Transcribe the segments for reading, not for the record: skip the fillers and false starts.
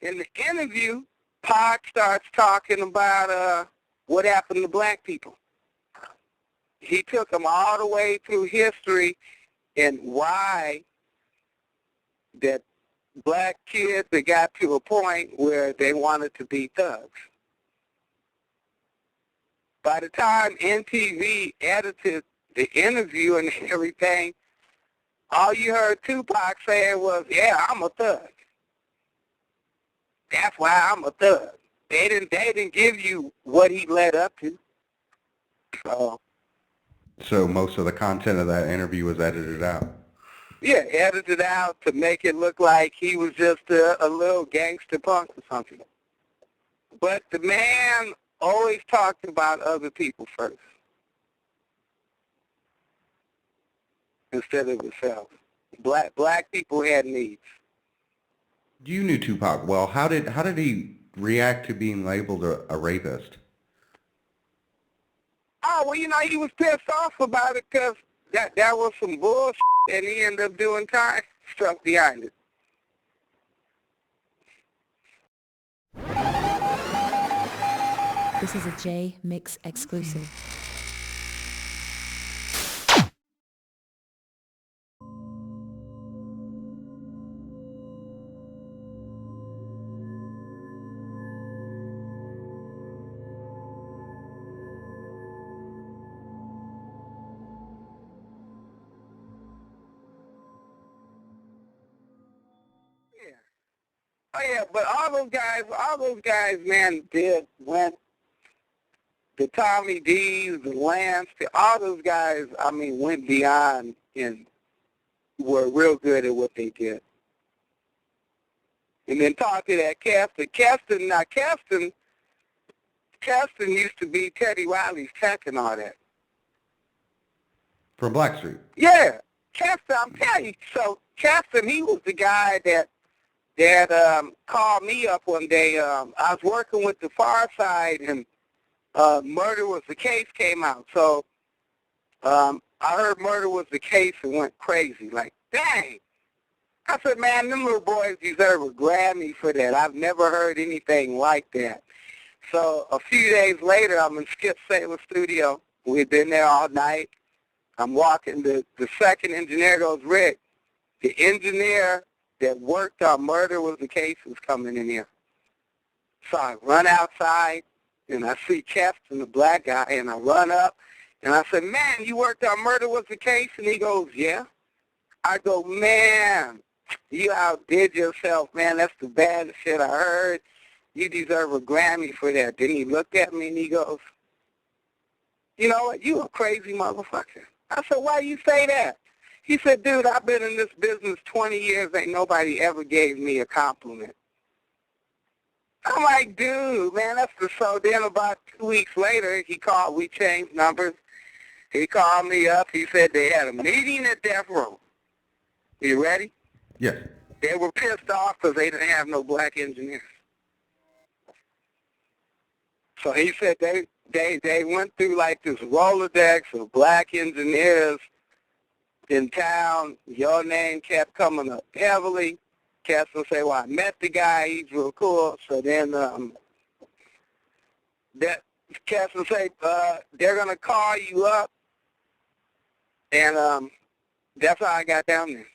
In the interview, Pac starts talking about what happened to black people. He took them all the way through history and why that black kids that got to a point where they wanted to be thugs. By the time MTV edited the interview and everything, all you heard Tupac saying was, yeah, I'm a thug. That's why I'm a thug. They didn't give you what he led up to. So most of the content of that interview was edited out? Yeah, edited out to make it look like he was just a little gangster punk or something. But the man always talked about other people first instead of himself. Black people had needs. You knew Tupac well. How did he react to being labeled a rapist? Oh, well, he was pissed off about it because that was some bullshit, and he ended up doing time stuff behind it. This is a Jmix exclusive. Oh yeah, but all those guys, man, went the Tommy D's, the Lance, all those guys, went beyond and were real good at what they did. And then talk to that Caston. Caston used to be Teddy Riley's tech and all that. From Blackstreet? Yeah, Caston, I'm telling you. So Caston, he was the guy that called me up one day. I was working with the Far Side, and Murder Was the Case came out. So I heard Murder Was the Case and went crazy. Like, dang. I said, man, them little boys deserve a Grammy for that. I've never heard anything like that. So a few days later, I'm in Skip Saylor's studio. We'd been there all night. I'm walking. The second engineer goes, Rick, the engineer that worked on Murder Was the Case is coming in here. So I run outside, and I see Cheston, the black guy, and I run up, and I said, man, you worked on Murder Was the Case? And he goes, yeah. I go, man, you outdid yourself, man. That's the baddest shit I heard. You deserve a Grammy for that. Then he looked at me, and he goes, you know what, you a crazy motherfucker. I said, why you say that? He said, dude, I've been in this business 20 years. Ain't nobody ever gave me a compliment. I'm like, dude, man, that's the so. Then about 2 weeks later, he called. We changed numbers. He called me up. He said they had a meeting at Death Row. You ready? Yes. They were pissed off because they didn't have no black engineers. So he said they went through like this Rolodex of black engineers in town. Your name kept coming up heavily. Castle say, well, I met the guy. He's real cool. So then that Castle say, they're going to call you up. And that's how I got down there.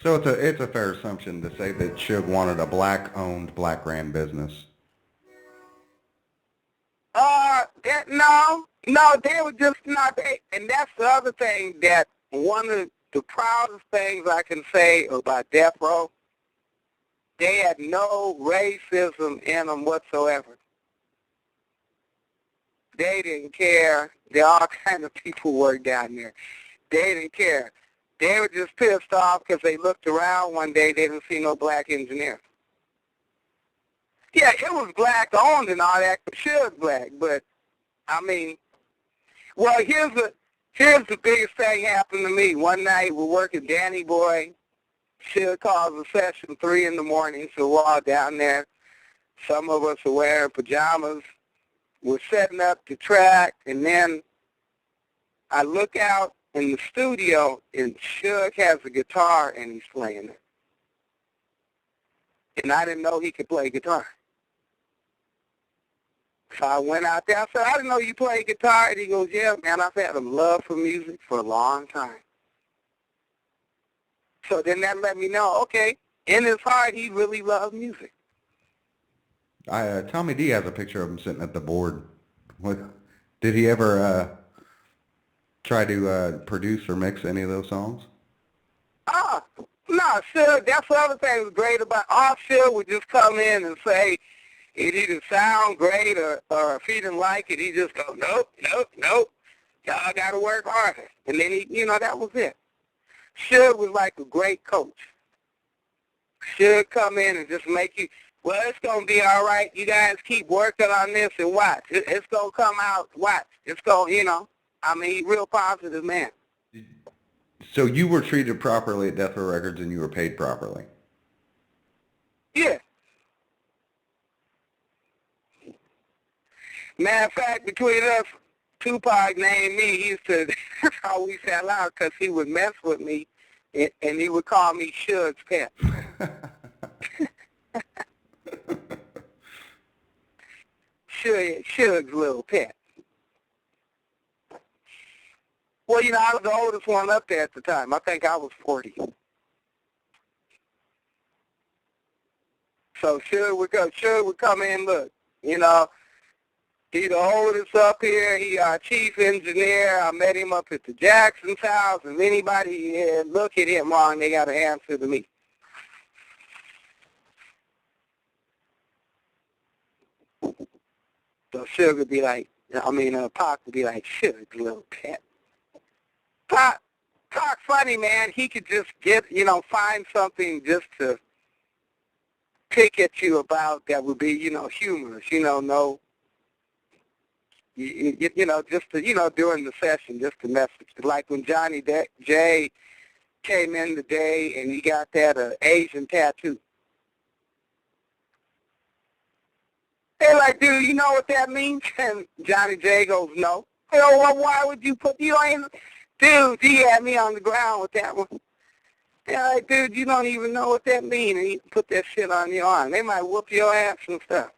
So it's a fair assumption to say that Suge wanted a black-owned, black-ran business. No, they were just not. And that's the other thing, that one of the proudest things I can say about Death Row, they had no racism in them whatsoever. They didn't care. There all kind of people worked down there. They didn't care. They were just pissed off because they looked around one day, they didn't see no black engineers. Yeah, it was black-owned and all that, but Suge black. But, well, here's the biggest thing happened to me. One night we're working Danny Boy. Suge calls a session 3 in the morning, so we're all down there. Some of us are wearing pajamas. We're setting up the track, and then I look out in the studio, and Suge has a guitar, and he's playing it. and I didn't know he could play guitar. So I went out there. I said, I didn't know you play guitar. And he goes, yeah, man, I've had a love for music for a long time. So then that let me know, okay, in his heart, he really loved music. Tommy D has a picture of him sitting at the board. What, did he ever try to produce or mix any of those songs? No, Suge, that's the other thing that was great about all Suge would just come in and say it either sound great or if he didn't like it, he just go, nope, nope, nope. Y'all got to work harder. And then he, that was it. Suge was like a great coach. Suge come in and just make you, well, it's going to be all right. You guys keep working on this and watch. It's going to come out, watch. It's going, he's real positive man. So you were treated properly at Death Row Records and you were paid properly? Yeah. Matter of fact, between us, Tupac named me. He used to, that's how we fell out, because he would mess with me, and he would call me Suge's pet. Suge's little pet. Well, I was the oldest one up there at the time. I think I was 40. So Suge would come in, look, he's the oldest up here. He our chief engineer. I met him up at the Jackson's house. If anybody look at him wrong, they got to answer to me. So Suge would be like, Pac would be like, Suge's little pet. Pac funny, man. He could just get, find something just to pick at you about that would be, humorous, no, just to, during the session, just to mess with you. Like when Johnny J came in today and he got that Asian tattoo. They're like, dude, you know what that means? And Johnny J goes, no. Well, why would you put, dude, he had me on the ground with that one. They're like, dude, you don't even know what that means, and you put that shit on your arm. They might whoop your ass and stuff.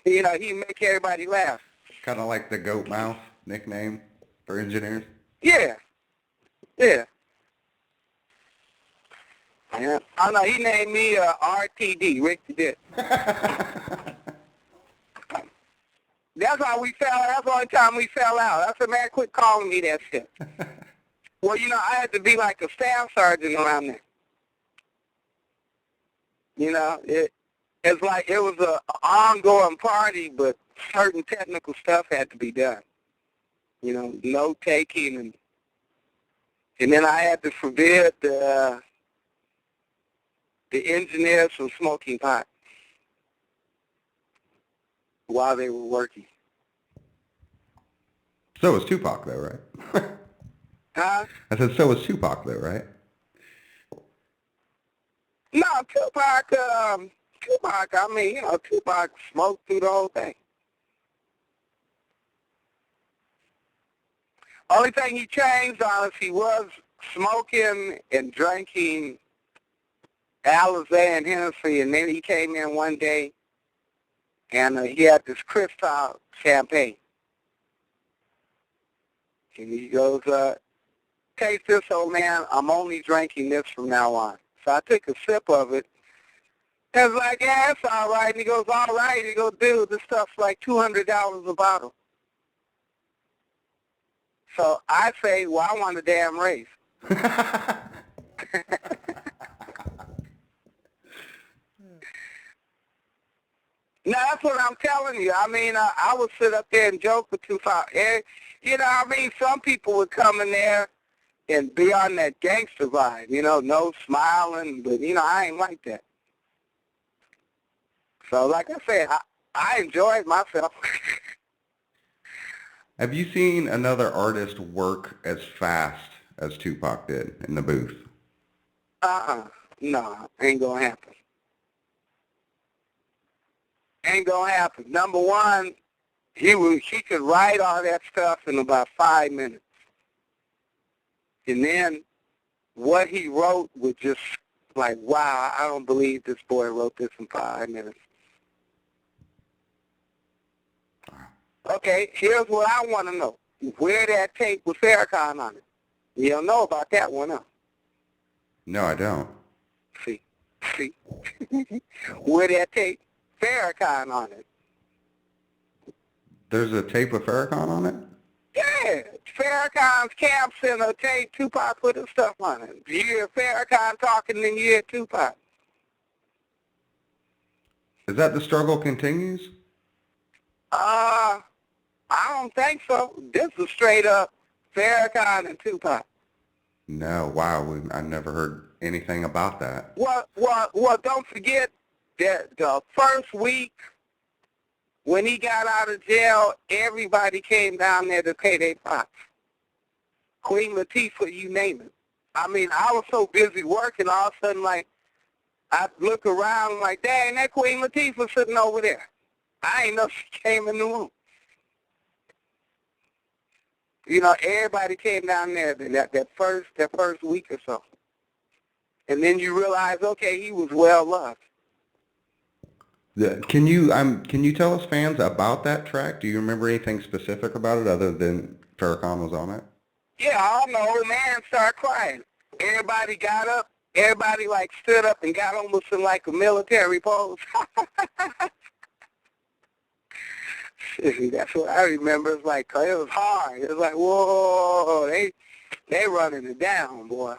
He make everybody laugh. Kind of like the Goat Mouth nickname for engineers? Yeah. Yeah. Yeah. I know, he named me RTD, Rick the Dick. That's how we fell out. That's the only time we fell out. I said, man, quit calling me that shit. Well, I had to be like a staff sergeant around there. It's like it was an ongoing party, but certain technical stuff had to be done. Note taking, and then I had to forbid the engineers from smoking pot while they were working. So was Tupac, though, right? Huh? I said, so was Tupac, though, right? No, Tupac, Tupac smoked through the whole thing. Only thing he changed on us, he was smoking and drinking Alizé and Hennessy, and then he came in one day, and he had this Cristal champagne. And he goes, taste this, old man, I'm only drinking this from now on. So I took a sip of it. I was like, yeah, it's all right. And he goes, all right. He goes, dude, this stuff's like $200 a bottle. So I say, well, I want a damn raise. No, that's what I'm telling you. I would sit up there and joke with Tupac. Some people would come in there and be on that gangster vibe, no smiling, but, I ain't like that. So, like I said, I enjoyed myself. Have you seen another artist work as fast as Tupac did in the booth? No, ain't gonna happen. Ain't gonna happen. Number one, he could write all that stuff in about 5 minutes. And then what he wrote would just Like, wow, I don't believe this boy wrote this in 5 minutes. Okay, here's what I want to know. Where that tape with Farrakhan on it? You don't know about that one, huh? No, I don't. See. Where that tape Farrakhan on it? There's a tape with Farrakhan on it? Yeah, Farrakhan's Camp Center tape, Tupac put his stuff on it. You hear Farrakhan talking, then you hear Tupac. Is that The Struggle Continues? I don't think so. This is straight up Farrakhan and Tupac. No, wow, I never heard anything about that. Well, don't forget that the first week when he got out of jail, everybody came down there to pay their props. Queen Latifah, you name it. I mean, I was so busy working, all of a sudden, like, I look around like, dang, that Queen Latifah sitting over there. I ain't know she came in the room. You know, everybody came down there that first week or so. And then you realize, okay, he was well loved. Can you tell us, fans, about that track? Do you remember anything specific about it other than Farrakhan was on it? Yeah, all the old man started crying. Everybody got up. Everybody, like, stood up and got almost in, like, a military pose. That's what I remember. It's like, it was hard. It was like, whoa, they running it down, boy.